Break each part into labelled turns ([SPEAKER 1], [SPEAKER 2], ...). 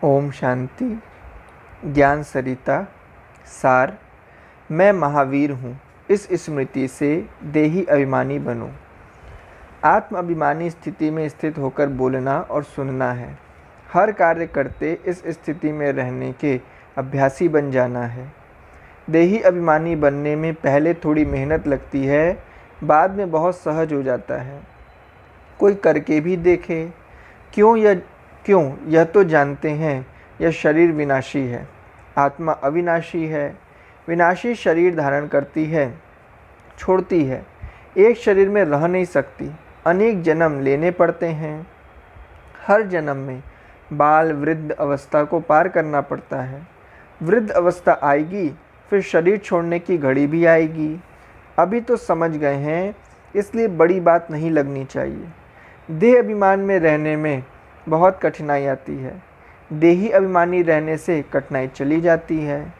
[SPEAKER 1] ओम शांति। ज्ञान सरिता सार। मैं महावीर हूँ, इस स्मृति से देही अभिमानी बनूं। आत्म अभिमानी स्थिति में स्थित होकर बोलना और सुनना है। हर कार्य करते इस स्थिति में रहने के अभ्यासी बन जाना है। देही अभिमानी बनने में पहले थोड़ी मेहनत लगती है, बाद में बहुत सहज हो जाता है। कोई करके भी देखे। क्यों यह तो जानते हैं, यह शरीर विनाशी है, आत्मा अविनाशी है। विनाशी शरीर धारण करती है, छोड़ती है, एक शरीर में रह नहीं सकती, अनेक जन्म लेने पड़ते हैं। हर जन्म में बाल वृद्ध अवस्था को पार करना पड़ता है। वृद्ध अवस्था आएगी, फिर शरीर छोड़ने की घड़ी भी आएगी। अभी तो समझ गए हैं, इसलिए बड़ी बात नहीं लगनी चाहिए। देह अभिमान में रहने में बहुत कठिनाई आती है। देही अभिमानी रहने से कठिनाई चली जाती है।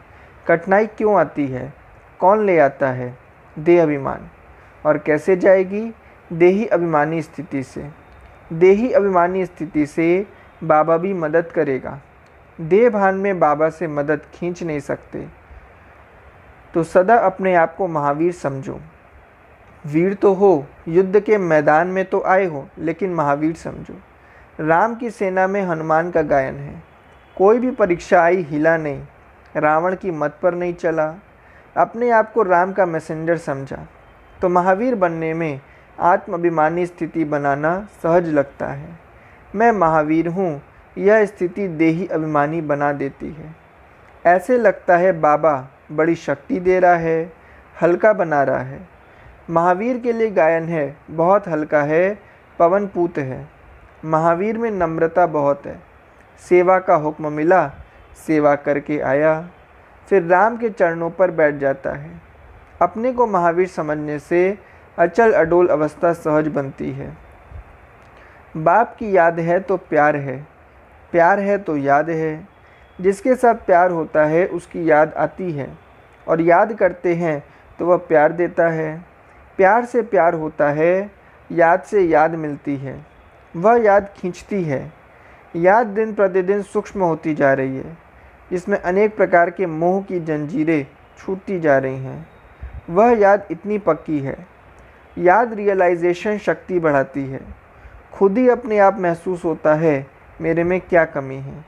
[SPEAKER 1] कठिनाई क्यों आती है? कौन ले आता है? देह अभिमान। और कैसे जाएगी? देही अभिमानी स्थिति से। देही अभिमानी स्थिति से बाबा भी मदद करेगा। देह भान में बाबा से मदद खींच नहीं सकते, तो सदा अपने आप को महावीर समझो। वीर तो हो, युद्ध के मैदान में तो आए हो, लेकिन महावीर समझो। राम की सेना में हनुमान का गायन है। कोई भी परीक्षा आई, हिला नहीं, रावण की मत पर नहीं चला, अपने आप को राम का मैसेंजर समझा। तो महावीर बनने में आत्म अभिमानी स्थिति बनाना सहज लगता है। मैं महावीर हूँ, यह स्थिति देही अभिमानी बना देती है। ऐसे लगता है बाबा बड़ी शक्ति दे रहा है, हल्का बना रहा है। महावीर के लिए गायन है, बहुत हल्का है, पवन पूत है। महावीर में नम्रता बहुत है। सेवा का हुक्म मिला, सेवा करके आया, फिर राम के चरणों पर बैठ जाता है। अपने को महावीर समझने से अचल अडोल अवस्था सहज बनती है। बाप की याद है तो प्यार है, प्यार है तो याद है। जिसके साथ प्यार होता है उसकी याद आती है, और याद करते हैं तो वह प्यार देता है। प्यार से प्यार होता है, याद से याद मिलती है, वह याद खींचती है। याद दिन प्रतिदिन सूक्ष्म होती जा रही है, जिसमें अनेक प्रकार के मोह की जंजीरें छूटती जा रही हैं। वह याद इतनी पक्की है। याद रियलाइजेशन शक्ति बढ़ाती है। खुद ही अपने आप महसूस होता है, मेरे में क्या कमी है,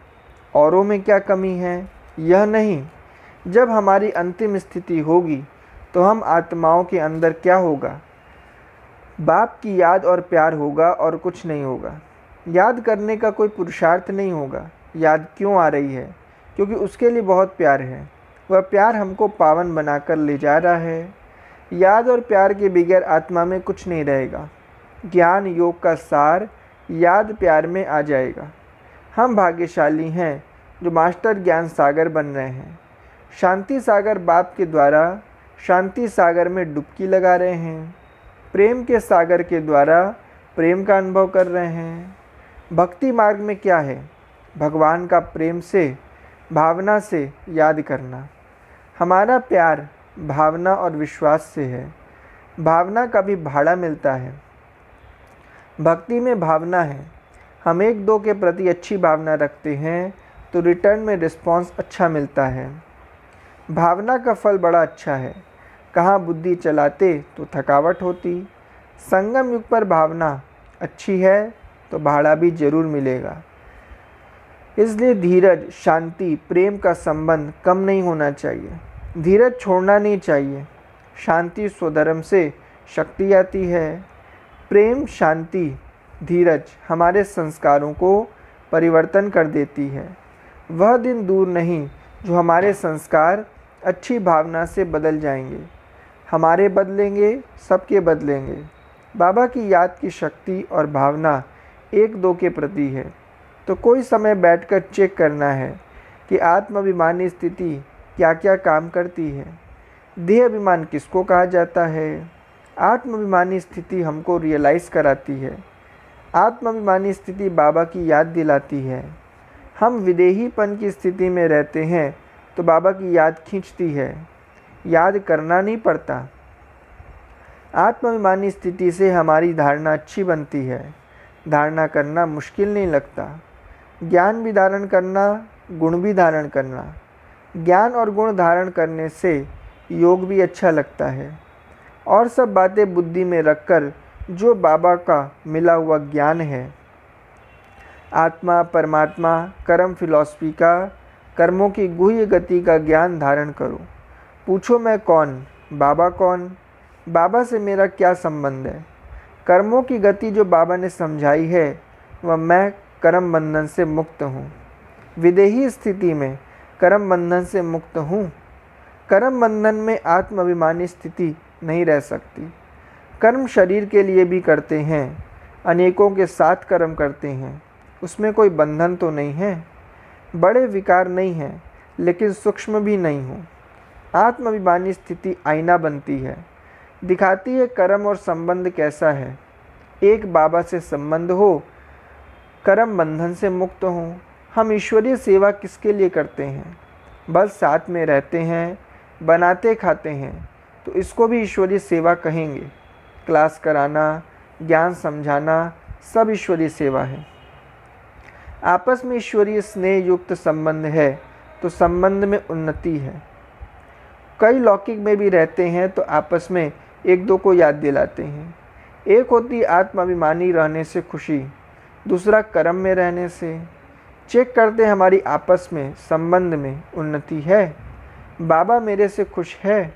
[SPEAKER 1] औरों में क्या कमी है, यह नहीं। जब हमारी अंतिम स्थिति होगी तो हम आत्माओं के अंदर क्या होगा? बाप की याद और प्यार होगा, और कुछ नहीं होगा। याद करने का कोई पुरुषार्थ नहीं होगा। याद क्यों आ रही है? क्योंकि उसके लिए बहुत प्यार है। वह प्यार हमको पावन बनाकर ले जा रहा है। याद और प्यार के बगैर आत्मा में कुछ नहीं रहेगा। ज्ञान योग का सार याद प्यार में आ जाएगा। हम भाग्यशाली हैं जो मास्टर ज्ञान सागर बन रहे हैं। शांति सागर बाप के द्वारा शांति सागर में डुबकी लगा रहे हैं। प्रेम के सागर के द्वारा प्रेम का अनुभव कर रहे हैं। भक्ति मार्ग में क्या है? भगवान का प्रेम से, भावना से याद करना। हमारा प्यार भावना और विश्वास से है। भावना का भी भाड़ा मिलता है। भक्ति में भावना है। हम एक दो के प्रति अच्छी भावना रखते हैं तो रिटर्न में रिस्पॉन्स अच्छा मिलता है। भावना का फल बड़ा अच्छा है। कहाँ बुद्धि चलाते तो थकावट होती। संगम युग पर भावना अच्छी है तो भाड़ा भी जरूर मिलेगा। इसलिए धीरज, शांति, प्रेम का संबंध कम नहीं होना चाहिए। धीरज छोड़ना नहीं चाहिए। शांति स्वधर्म से शक्ति आती है। प्रेम, शांति, धीरज हमारे संस्कारों को परिवर्तन कर देती है। वह दिन दूर नहीं जो हमारे संस्कार अच्छी भावना से बदल जाएंगे। हमारे बदलेंगे, सबके बदलेंगे। बाबा की याद की शक्ति और भावना एक दो के प्रति है, तो कोई समय बैठकर चेक करना है कि आत्माभिमानी स्थिति क्या क्या काम करती है। देह अभिमान किसको कहा जाता है? आत्माभिमानी स्थिति हमको रियलाइज़ कराती है। आत्माभिमानी स्थिति बाबा की याद दिलाती है। हम विदेहीपन की स्थिति में रहते हैं तो बाबा की याद खींचती है। याद करना नहीं पड़ता। आत्माभिमानी स्थिति से हमारी धारणा अच्छी बनती है। धारणा करना मुश्किल नहीं लगता। ज्ञान भी धारण करना, गुण भी धारण करना। ज्ञान और गुण धारण करने से योग भी अच्छा लगता है। और सब बातें बुद्धि में रखकर जो बाबा का मिला हुआ ज्ञान है, आत्मा, परमात्मा, कर्म फिलॉसफी का, कर्मों की गुह्य गति का ज्ञान धारण करो। पूछो मैं कौन, बाबा कौन, बाबा से मेरा क्या संबंध है। कर्मों की गति जो बाबा ने समझाई है वह मैं कर्म बंधन से मुक्त हूँ। विदेही स्थिति में कर्म बंधन से मुक्त हूँ। कर्म बंधन में आत्माभिमानी स्थिति नहीं रह सकती। कर्म शरीर के लिए भी करते हैं, अनेकों के साथ कर्म करते हैं, उसमें कोई बंधन तो नहीं है। बड़े विकार नहीं हैं, लेकिन सूक्ष्म भी नहीं हूँ। आत्माभिमानी स्थिति आईना बनती है, दिखाती है कर्म और संबंध कैसा है। एक बाबा से संबंध हो, कर्म बंधन से मुक्त हो। हम ईश्वरीय सेवा किसके लिए करते हैं? बस साथ में रहते हैं, बनाते खाते हैं, तो इसको भी ईश्वरीय सेवा कहेंगे। क्लास कराना, ज्ञान समझाना, सब ईश्वरीय सेवा है। आपस में ईश्वरीय स्नेह युक्त संबंध है तो संबंध में उन्नति है। कई लौकिक में भी रहते हैं तो आपस में एक दो को याद दिलाते हैं। एक होती आत्माभिमानी रहने से खुशी, दूसरा कर्म में रहने से। चेक करते हमारी आपस में संबंध में उन्नति है। बाबा मेरे से खुश है।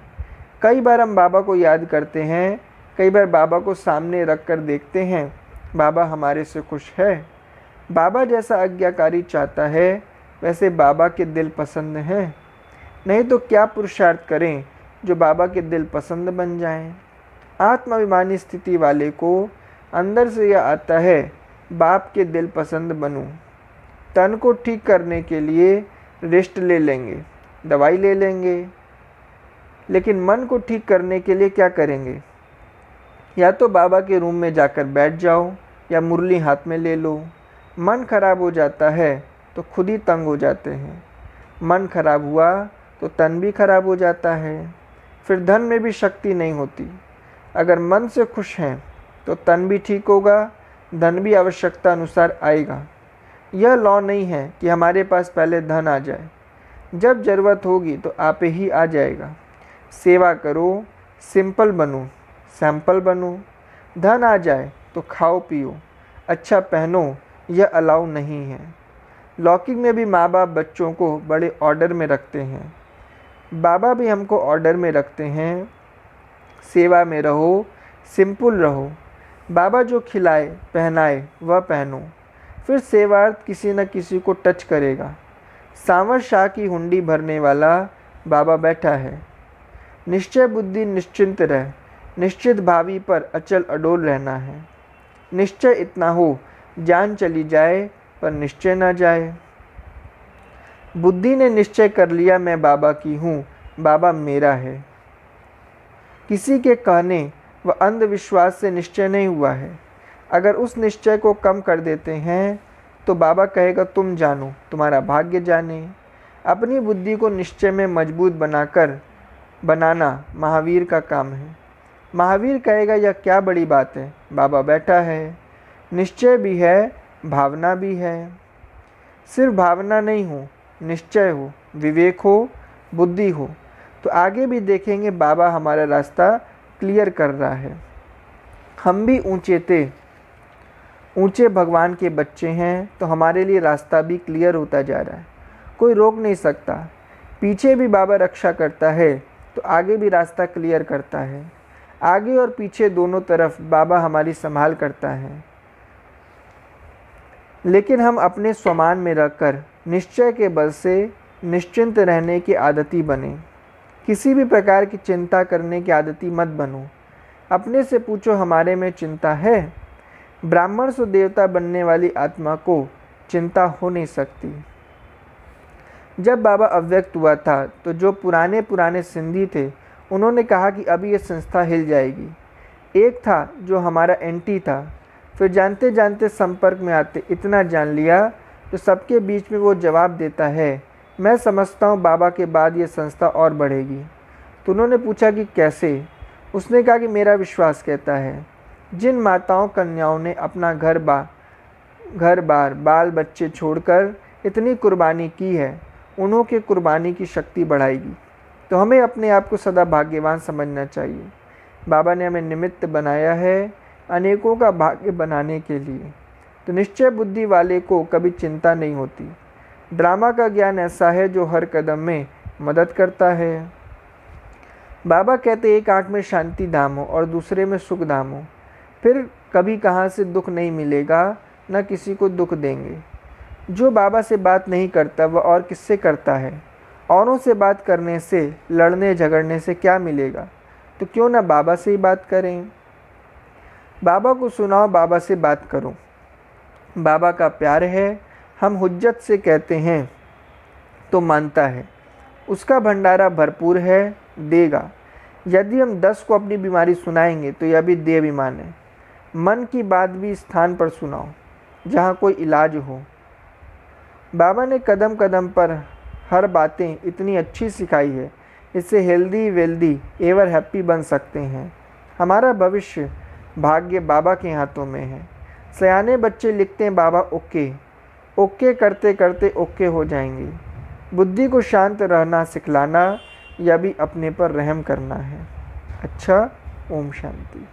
[SPEAKER 1] कई बार हम बाबा को याद करते हैं, कई बार बाबा को सामने रख कर देखते हैं, बाबा हमारे से खुश है। बाबा जैसा आज्ञाकारी चाहता है वैसे बाबा के दिल पसंद हैं। नहीं तो क्या पुरुषार्थ करें जो बाबा के दिल पसंद बन जाएं। आत्माभिमानी स्थिति वाले को अंदर से यह आता है, बाप के दिल पसंद बनूं। तन को ठीक करने के लिए रेस्ट ले लेंगे, दवाई ले लेंगे, लेकिन मन को ठीक करने के लिए क्या करेंगे? या तो बाबा के रूम में जाकर बैठ जाओ या मुरली हाथ में ले लो। मन खराब हो जाता है तो खुद ही तंग हो जाते हैं। मन खराब हुआ तो तन भी खराब हो जाता है। फिर धन में भी शक्ति नहीं होती। अगर मन से खुश हैं तो तन भी ठीक होगा, धन भी आवश्यकता अनुसार आएगा। यह लॉ नहीं है कि हमारे पास पहले धन आ जाए, जब ज़रूरत होगी तो आप ही आ जाएगा। सेवा करो, सिंपल बनो, सैंपल बनो। धन आ जाए तो खाओ पियो, अच्छा पहनो, यह अलाउ नहीं है। लौकिक में भी माँ बाप बच्चों को बड़े ऑर्डर में रखते हैं। बाबा भी हमको ऑर्डर में रखते हैं। सेवा में रहो, सिंपल रहो। बाबा जो खिलाए पहनाए वह पहनो। फिर सेवार्थ किसी न किसी को टच करेगा। सांवर शाह की हुंडी भरने वाला बाबा बैठा है। निश्चय बुद्धि निश्चिंत रह, निश्चित भावी पर अचल अडोल रहना है। निश्चय इतना हो, जान चली जाए पर निश्चय न जाए। बुद्धि ने निश्चय कर लिया मैं बाबा की हूँ, बाबा मेरा है। किसी के कहने व अंधविश्वास से निश्चय नहीं हुआ है। अगर उस निश्चय को कम कर देते हैं तो बाबा कहेगा तुम जानो, तुम्हारा भाग्य जाने। अपनी बुद्धि को निश्चय में मजबूत बनाना महावीर का काम है। महावीर कहेगा यह क्या बड़ी बात है, बाबा बैठा है। निश्चय भी है, भावना भी है। सिर्फ भावना नहीं हो, निश्चय हो, विवेक हो, बुद्धि हो, तो आगे भी देखेंगे बाबा हमारा रास्ता क्लियर कर रहा है। हम भी ऊंचे भगवान के बच्चे हैं तो हमारे लिए रास्ता भी क्लियर होता जा रहा है। कोई रोक नहीं सकता। पीछे भी बाबा रक्षा करता है तो आगे भी रास्ता क्लियर करता है। आगे और पीछे दोनों तरफ बाबा हमारी संभाल करता है। लेकिन हम अपने स्वमान में रखकर निश्चय के बल से निश्चिंत रहने की आदती बने। किसी भी प्रकार की चिंता करने की आदती मत बनो। अपने से पूछो हमारे में चिंता है? ब्राह्मण से देवता बनने वाली आत्मा को चिंता हो नहीं सकती। जब बाबा अव्यक्त हुआ था तो जो पुराने सिंधी थे उन्होंने कहा कि अभी ये संस्था हिल जाएगी। एक था जो हमारा एंटी था, फिर जानते जानते संपर्क में आते इतना जान लिया तो सबके बीच में वो जवाब देता है, मैं समझता हूँ बाबा के बाद ये संस्था और बढ़ेगी। तो उन्होंने पूछा कि कैसे? उसने कहा कि मेरा विश्वास कहता है जिन माताओं कन्याओं ने अपना घर घर बार बाल बच्चे छोड़कर इतनी कुर्बानी की है, उन्हों के कुर्बानी की शक्ति बढ़ाएगी। तो हमें अपने आप को सदा भाग्यवान समझना चाहिए। बाबा ने हमें निमित्त बनाया है अनेकों का भाग्य बनाने के लिए। तो निश्चय बुद्धि वाले को कभी चिंता नहीं होती। ड्रामा का ज्ञान ऐसा है जो हर कदम में मदद करता है। बाबा कहते एक आंख में शांति धाम हो और दूसरे में सुख धाम हो, फिर कभी कहाँ से दुख नहीं मिलेगा, न किसी को दुख देंगे। जो बाबा से बात नहीं करता वह और किससे करता है? औरों से बात करने से, लड़ने झगड़ने से क्या मिलेगा? तो क्यों ना बाबा से ही बात करें। बाबा को सुनाओ, बाबा से बात करो। बाबा का प्यार है, हम हुज्जत से कहते हैं तो मानता है। उसका भंडारा भरपूर है, देगा। यदि हम 10 को अपनी बीमारी सुनाएंगे तो यह भी देवाभिमान है। मन की बात भी स्थान पर सुनाओ जहाँ कोई इलाज हो। बाबा ने कदम कदम पर हर बातें इतनी अच्छी सिखाई है, इससे हेल्दी वेल्दी एवर हैप्पी बन सकते हैं। हमारा भविष्य भाग्य बाबा के हाथों में है। सयाने बच्चे लिखते हैं बाबा ओके, ओके करते करते ओके हो जाएंगे। बुद्धि को शांत रहना सिखलाना, या भी अपने पर रहम करना है। अच्छा, ओम शांति।